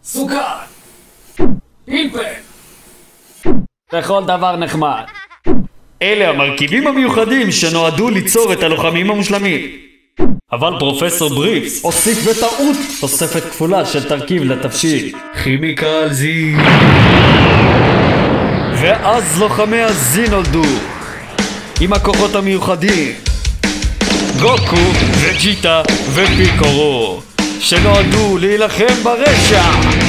סוכר, פלפל, וכל דבר נחמד. אלה המרכיבים המיוחדים שנועדו ליצור את הלוחמים המושלמים. אבל פרופסור בריפס הוסיף בטעות תוספת כפולה של תרכיב לתבשיל, כימיקל זי. ואז לוחמי הזי נולדו עם הכוחות המיוחדים גוקו וג'יטה ופיקורו, שנועדו להילחם ברשע.